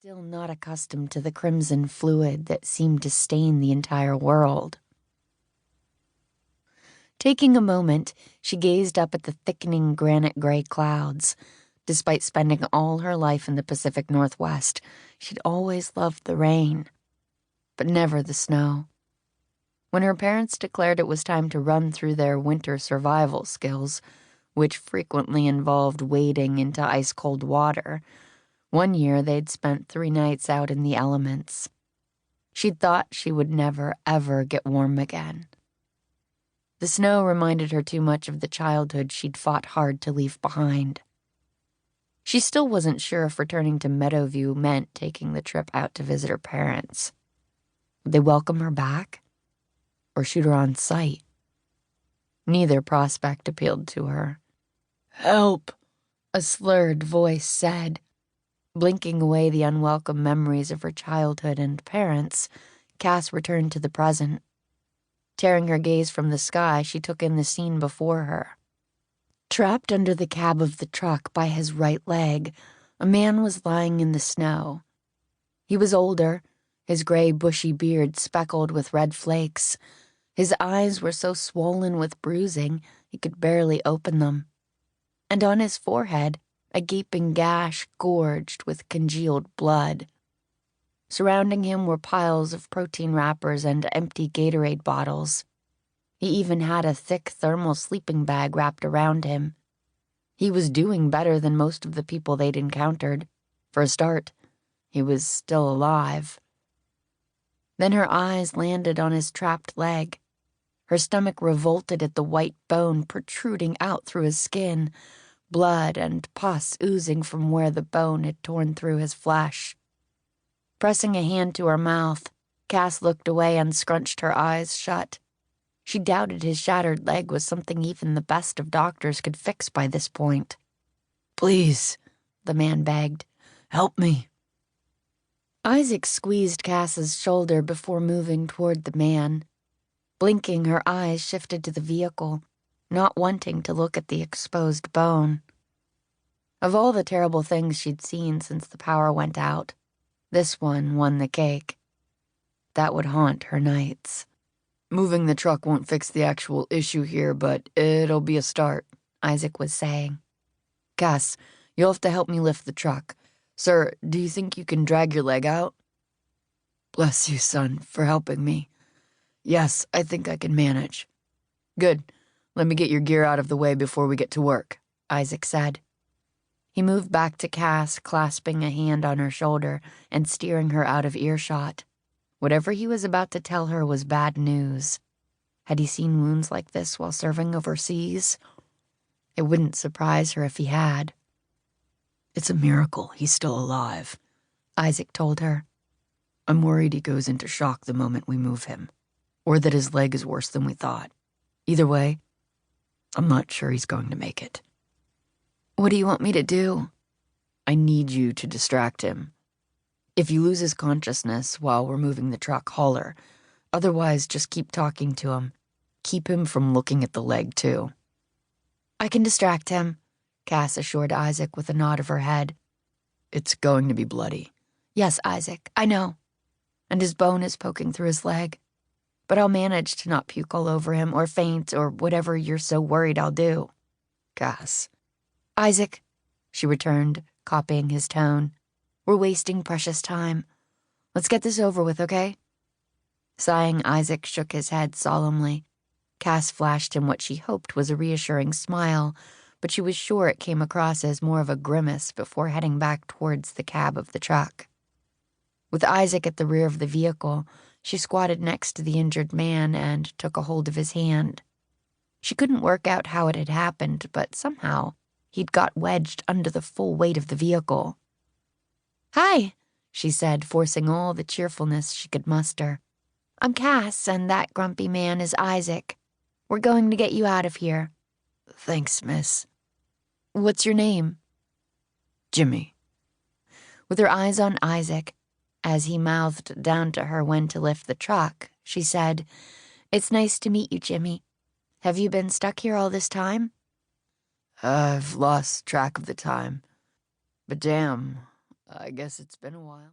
Still not accustomed to the crimson fluid that seemed to stain the entire world. Taking a moment, she gazed up at the thickening granite-gray clouds. Despite spending all her life in the Pacific Northwest, she'd always loved the rain, but never the snow. When her parents declared it was time to run through their winter survival skills, which frequently involved wading into ice-cold water, one year they'd spent 3 nights out in the elements. She'd thought she would never, ever get warm again. The snow reminded her too much of the childhood she'd fought hard to leave behind. She still wasn't sure if returning to Meadowview meant taking the trip out to visit her parents. Would they welcome her back? Or shoot her on sight? Neither prospect appealed to her. "Help!" a slurred voice said. Blinking away the unwelcome memories of her childhood and parents, Cass returned to the present. Tearing her gaze from the sky, she took in the scene before her. Trapped under the cab of the truck by his right leg, a man was lying in the snow. He was older, his gray bushy beard speckled with red flakes. His eyes were so swollen with bruising he could barely open them. And on his forehead, a gaping gash gorged with congealed blood. Surrounding him were piles of protein wrappers and empty Gatorade bottles. He even had a thick thermal sleeping bag wrapped around him. He was doing better than most of the people they'd encountered. For a start, he was still alive. Then her eyes landed on his trapped leg. Her stomach revolted at the white bone protruding out through his skin, blood and pus oozing from where the bone had torn through his flesh. Pressing a hand to her mouth, Cass looked away and scrunched her eyes shut. She doubted his shattered leg was something even the best of doctors could fix by this point. "Please," the man begged, "help me." Isaac squeezed Cass's shoulder before moving toward the man. Blinking, her eyes shifted to the vehicle, not wanting to look at the exposed bone. Of all the terrible things she'd seen since the power went out, this one won the cake. That would haunt her nights. "Moving the truck won't fix the actual issue here, but it'll be a start," Isaac was saying. "Cass, you'll have to help me lift the truck. Sir, do you think you can drag your leg out?" "Bless you, son, for helping me. Yes, I think I can manage." "Good. Let me get your gear out of the way before we get to work," Isaac said. He moved back to Cass, clasping a hand on her shoulder and steering her out of earshot. Whatever he was about to tell her was bad news. Had he seen wounds like this while serving overseas? It wouldn't surprise her if he had. "It's a miracle he's still alive," Isaac told her. "I'm worried he goes into shock the moment we move him, or that his leg is worse than we thought. Either way, I'm not sure he's going to make it." "What do you want me to do?" "I need you to distract him. If he loses consciousness while we're moving the truck, holler. Otherwise, just keep talking to him. Keep him from looking at the leg, too." "I can distract him," Cass assured Isaac with a nod of her head. "It's going to be bloody." "Yes, Isaac, I know. And his bone is poking through his leg. But I'll manage to not puke all over him or faint or whatever you're so worried I'll do." "Cass." "Isaac," she returned, copying his tone. "We're wasting precious time. Let's get this over with, okay?" Sighing, Isaac shook his head solemnly. Cass flashed him what she hoped was a reassuring smile, but she was sure it came across as more of a grimace before heading back towards the cab of the truck. With Isaac at the rear of the vehicle, she squatted next to the injured man and took a hold of his hand. She couldn't work out how it had happened, but somehow he'd got wedged under the full weight of the vehicle. "Hi," she said, forcing all the cheerfulness she could muster. "I'm Cass, and that grumpy man is Isaac. We're going to get you out of here." "Thanks, miss." "What's your name?" "Jimmy." With her eyes on Isaac, as he mouthed down to her when to lift the truck, she said, "It's nice to meet you, Jimmy. Have you been stuck here all this time?" "I've lost track of the time. But damn, I guess it's been a while.